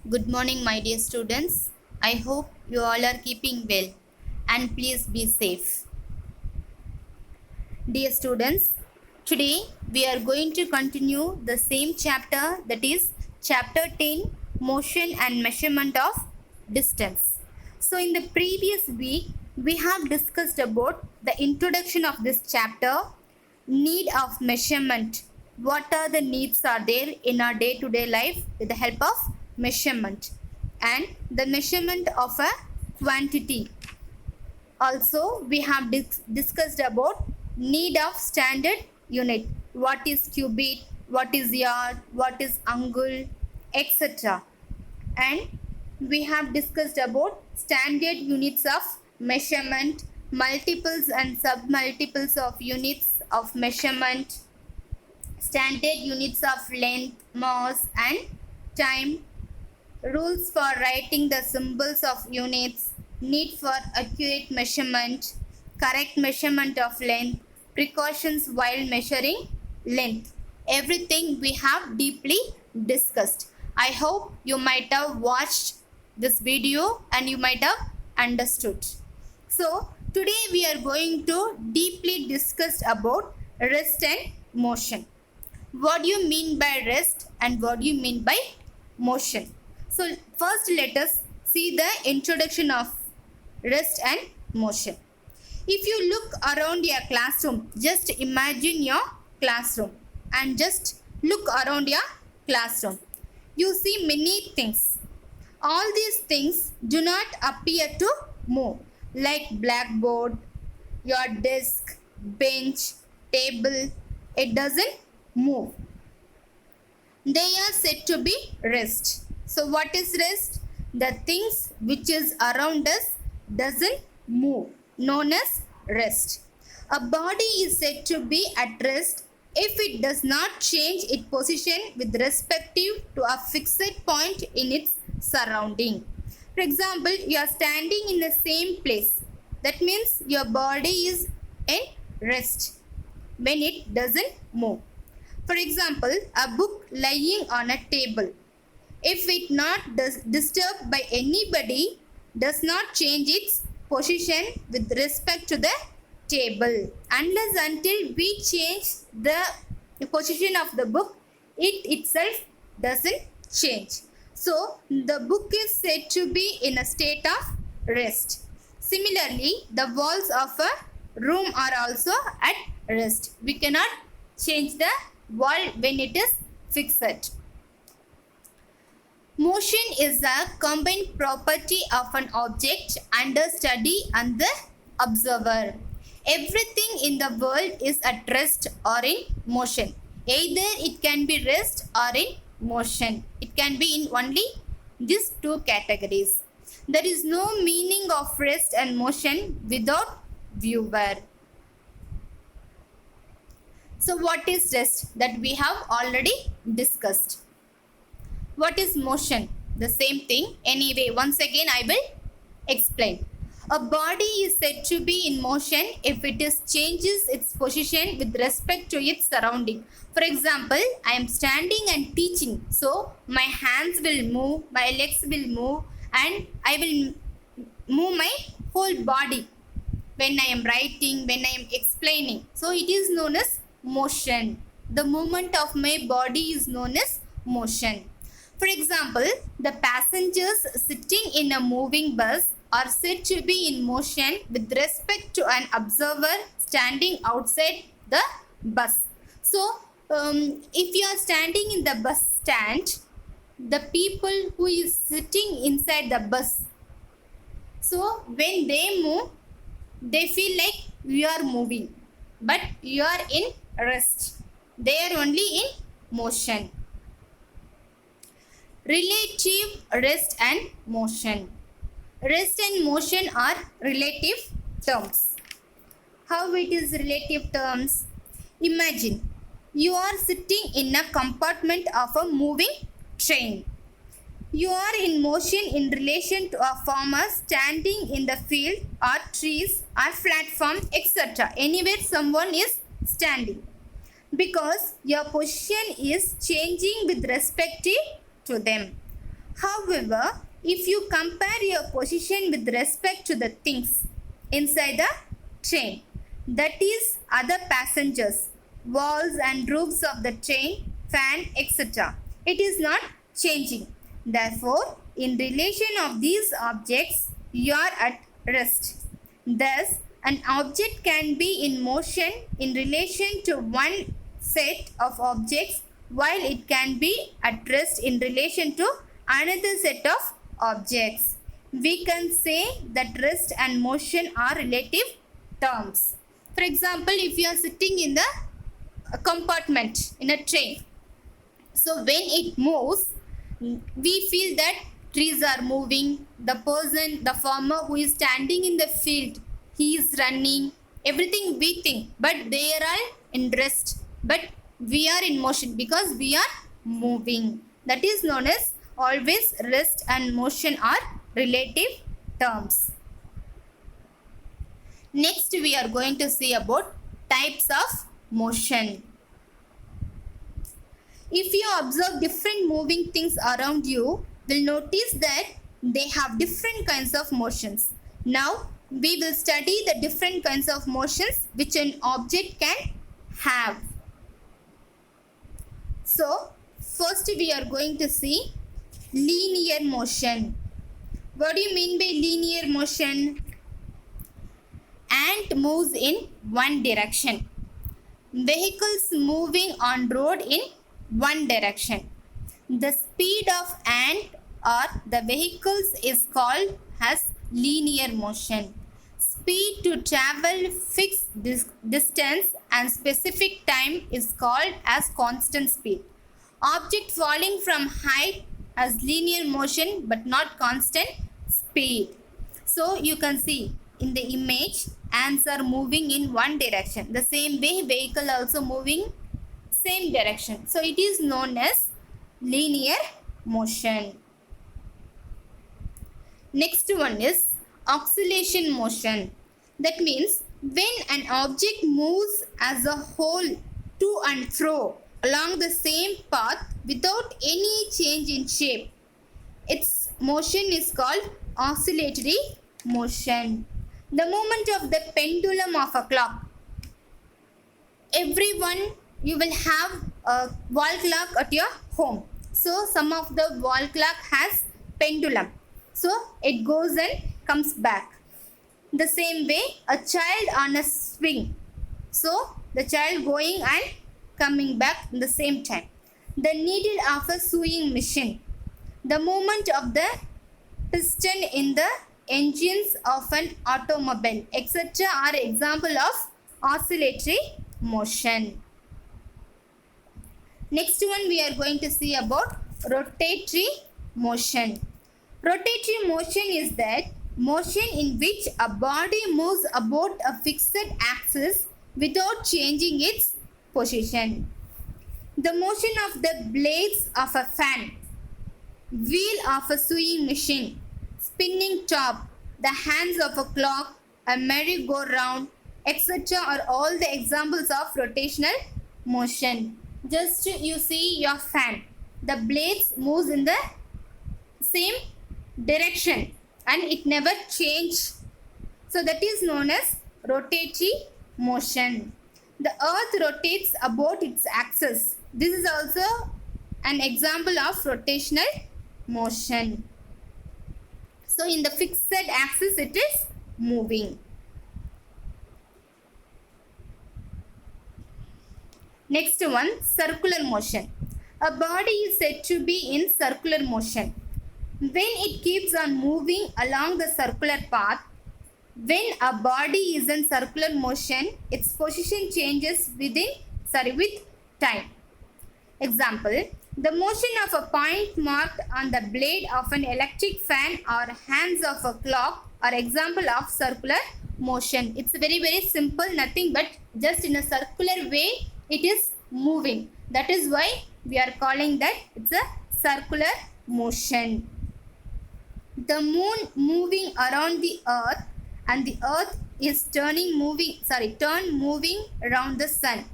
Good morning, my dear students. I hope you all are keeping well and please be safe. Dear students, today we are going to continue the same chapter, that is chapter 10, Motion and Measurement of Distance. So in the previous week we have discussed about the introduction of this chapter, need of measurement. What are the needs are there in our day-to-day life with the help of measurement, and the measurement of a quantity. Also, we have discussed about need of standard unit. What is cubit, what is yard, what is angle, etc. And we have discussed about standard units of measurement, multiples and submultiples of units of measurement, standard units of length, mass and time, rules for writing the symbols of units, need for accurate measurement, correct measurement of length, precautions while measuring length. Everything we have deeply discussed. I hope you might have watched this video and you might have understood. So today we are going to deeply discuss about rest and motion. What do you mean by rest and what do you mean by motion? So first let us see the introduction of rest and motion. If you look around your classroom, just imagine your classroom and just look around your classroom. You see many things. All these things do not appear to move, like blackboard, your desk, bench, table. It doesn't move. They are said to be rest. So what is rest? The things which is around us doesn't move, known as rest. A body is said to be at rest if it does not change its position with respect to a fixed point in its surrounding. For example, you are standing in the same place. That means your body is in rest when it doesn't move. For example, a book lying on a table, if it not disturbed by anybody, does not change its position with respect to the table. Unless until we change the position of the book, it itself doesn't change. So the book is said to be in a state of rest. Similarly, the walls of a room are also at rest. We cannot change the wall when it is fixed. Motion is a combined property of an object under study and the observer. Everything in the world is at rest or in motion. Either it can be rest or in motion. It can be in only these two categories. There is no meaning of rest and motion without viewer. So what is rest? That we have already discussed. What is motion? The same thing. Anyway, once again I will explain. A body is said to be in motion if it changes its position with respect to its surrounding. For example, I am standing and teaching. So my hands will move, my legs will move, and I will move my whole body when I am writing, when I am explaining. So it is known as motion. The movement of my body is known as motion. For example, the passengers sitting in a moving bus are said to be in motion with respect to an observer standing outside the bus. So, if you are standing in the bus stand, the people who is sitting inside the bus, so when they move, they feel like you are moving, but you are in rest. They are only in motion. Relative rest and motion. Rest and motion are relative terms. How it is relative terms? Imagine you are sitting in a compartment of a moving train. You are in motion in relation to a farmer standing in the field or trees or platform, etc. Anywhere someone is standing, because your position is changing with respect to them. However, if you compare your position with respect to the things inside the train, that is other passengers, walls and roofs of the train, fan, etc., it is not changing. Therefore, in relation of these objects, you are at rest. Thus, an object can be in motion in relation to one set of objects, while it can be at rest in relation to another set of objects. We can say that rest and motion are relative terms. For example, if you are sitting in the compartment in a train, so when it moves, we feel that trees are moving, the farmer who is standing in the field, he is running, everything we think, but they are all in rest, but we are in motion because we are moving. That is known as always rest and motion are relative terms. Next we are going to see about types of motion. If you observe different moving things around you, will notice that they have different kinds of motions. Now we will study the different kinds of motions which an object can have. So first we are going to see linear motion. What do you mean by linear motion? Ant moves in one direction. Vehicles moving on road in one direction. The speed of ant or the vehicles is called as linear motion. Speed to travel fixed distance and specific time is called as constant speed. Object falling from height has linear motion but not constant speed. So you can see in the image, ants are moving in one direction. The same way vehicle also moving same direction. So it is known as linear motion. Next one is oscillation motion. That means when an object moves as a whole to and fro along the same path without any change in shape, its motion is called oscillatory motion. The movement of the pendulum of a clock. Everyone, you will have a wall clock at your home. So some of the wall clock has pendulum. So it goes and comes back. The same way a child on a swing. So the child going and coming back in the same time. The needle of a sewing machine. The movement of the piston in the engines of an automobile, etc. are example of oscillatory motion. Next one we are going to see about rotatory motion. Rotatory motion is that motion in which a body moves about a fixed axis without changing its position. The motion of the blades of a fan, wheel of a sewing machine, spinning top, the hands of a clock, a merry-go-round, etc. are all the examples of rotational motion. Just you see your fan, the blades moves in the same direction and it never change. So that is known as rotatory motion. The earth rotates about its axis. This is also an example of rotational motion. So in the fixed axis it is moving. Next one, circular motion. A body is said to be in circular motion when it keeps on moving along the circular path. When a body is in circular motion, its position changes with time. Example, the motion of a point marked on the blade of an electric fan or hands of a clock are example of circular motion. It's very simple, nothing but just in a circular way it is moving. That is why we are calling that it's a circular motion. The moon moving around the earth and the earth is turn moving around the sun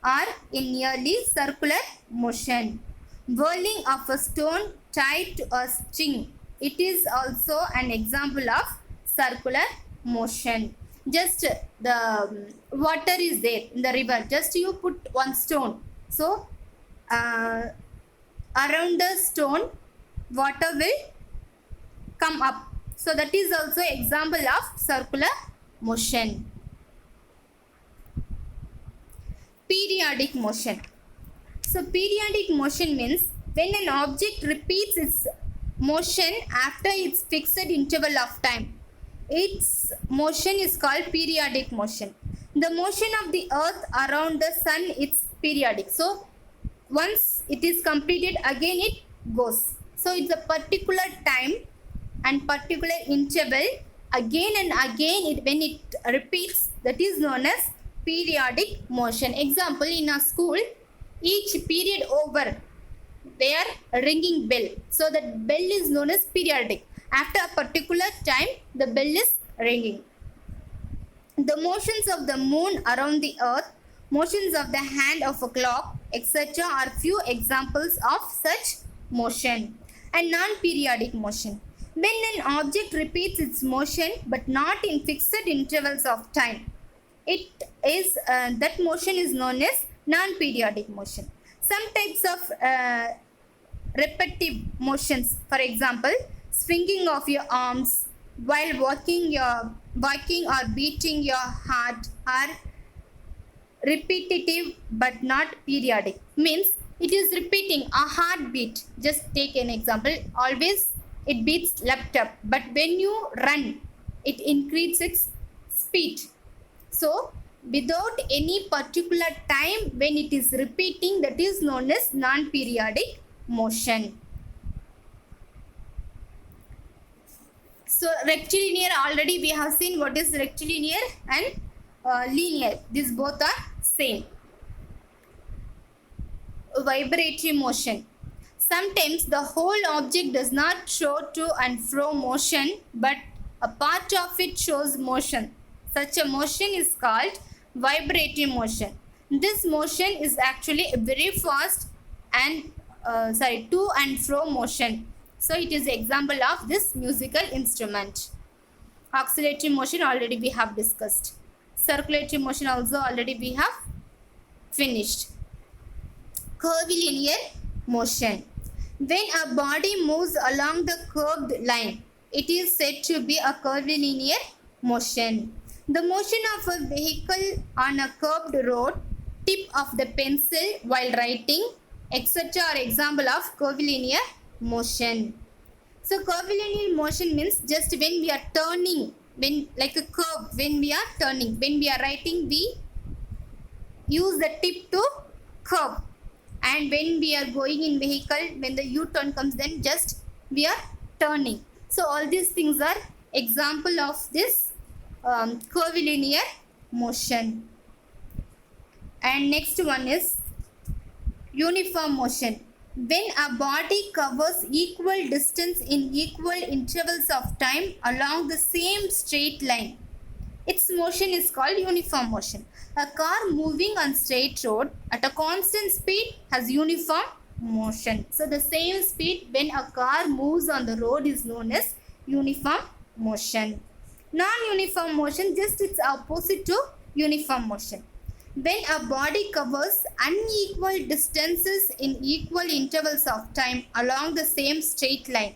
are in nearly circular motion. Whirling of a stone tied to a string. It is also an example of circular motion. Just the water is there in the river. Just you put one stone. So around the stone, water will come up. So that is also example of circular motion. Periodic motion. So periodic motion means when an object repeats its motion after its fixed interval of time. Its motion is called periodic motion. The motion of the earth around the sun is periodic. So once it is completed, again it goes. So it's a particular time and particular interval, again and again when it repeats, that is known as periodic motion. Example, in a school, each period over they are ringing bell. So that bell is known as periodic. After a particular time, the bell is ringing. The motions of the moon around the earth, motions of the hand of a clock, etc. are few examples of such motion. And non-periodic motion. When an object repeats its motion but not in fixed intervals of time, it is that motion is known as non-periodic motion. Some types of repetitive motions, for example, swinging of your arms while walking or beating your heart, are repetitive but not periodic. Means it is repeating a heartbeat. Just take an example. Always it beats left up, but when you run, it increases its speed. So without any particular time when it is repeating, that is known as non-periodic motion. So rectilinear, already we have seen what is rectilinear and linear. These both are same. Vibratory motion. Sometimes the whole object does not show to and fro motion, but a part of it shows motion. Such a motion is called vibratory motion. This motion is actually a very fast and to and fro motion. So it is example of this musical instrument. Oscillatory motion already we have discussed. Circulatory motion also already we have finished. Curvilinear motion. When a body moves along the curved line, it is said to be a curvilinear motion. The motion of a vehicle on a curved road, tip of the pencil while writing, etc. are example of curvilinear motion. So curvilinear motion means just when we are turning, when like a curve, when we are turning, when we are writing, we use the tip to curve. And when we are going in vehicle, when the U-turn comes, then just we are turning. So all these things are example of this curvilinear motion. And next one is uniform motion. When a body covers equal distance in equal intervals of time along the same straight line, its motion is called uniform motion. A car moving on straight road at a constant speed has uniform motion. So the same speed when a car moves on the road is known as uniform motion. Non-uniform motion, just its opposite to uniform motion. When a body covers unequal distances in equal intervals of time along the same straight line,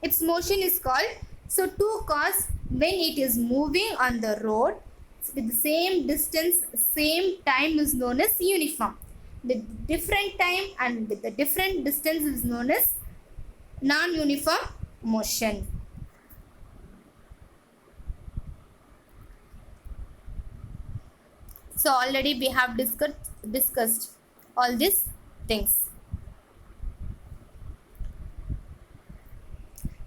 its motion is called, so two cars when it is moving on the road with the same distance, same time is known as uniform. With different time and with the different distance is known as non-uniform motion. So already we have discussed all these things.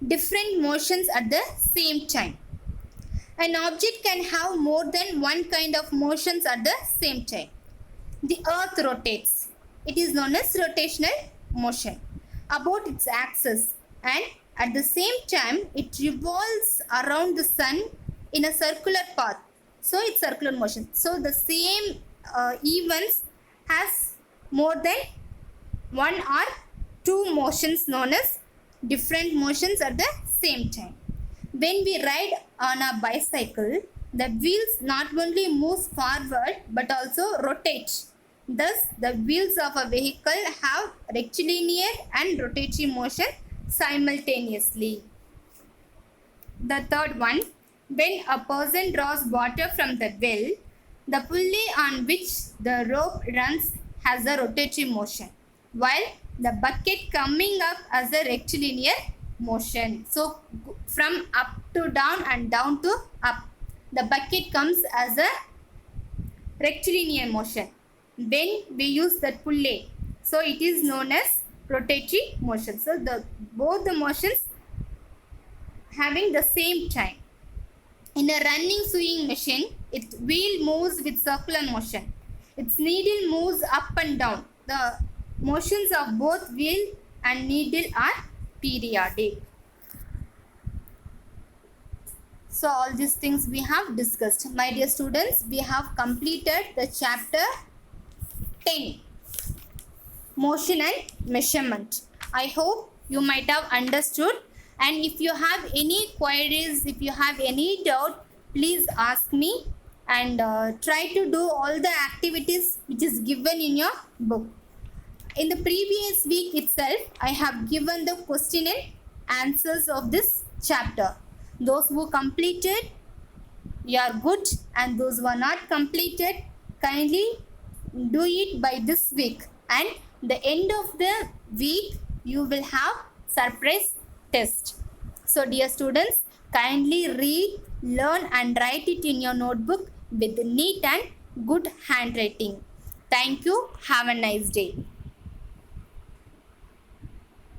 Different motions at the same time. An object can have more than one kind of motions at the same time. The earth rotates. It is known as rotational motion about its axis, and at the same time it revolves around the sun in a circular path. So it's circular motion. So the same events has more than one or two motions known as different motions at the same time. When we ride on a bicycle, the wheels not only move forward but also rotate. Thus, the wheels of a vehicle have rectilinear and rotatory motion simultaneously. The third one, when a person draws water from the well, the pulley on which the rope runs has a rotatory motion, while the bucket coming up as a rectilinear motion. So from up to down and down to up, the bucket comes as a rectilinear motion. When we use the pulley, so it is known as rotatory motion. So both the motions having the same time. In a running sewing machine, its wheel moves with circular motion. Its needle moves up and down. The motions of both wheel and needle are periodic. So all these things we have discussed. My dear students, we have completed the chapter 10, motion and measurement. I hope you might have understood, and if you have any queries, if you have any doubt, please ask me, and try to do all the activities which is given in your book. In the previous week itself, I have given the question and answers of this chapter. Those who completed, you are good, and those who are not completed, kindly do it by this week, and the end of the week you will have surprise test. So dear students, kindly read, learn and write it in your notebook with neat and good handwriting. Thank you. Have a nice day.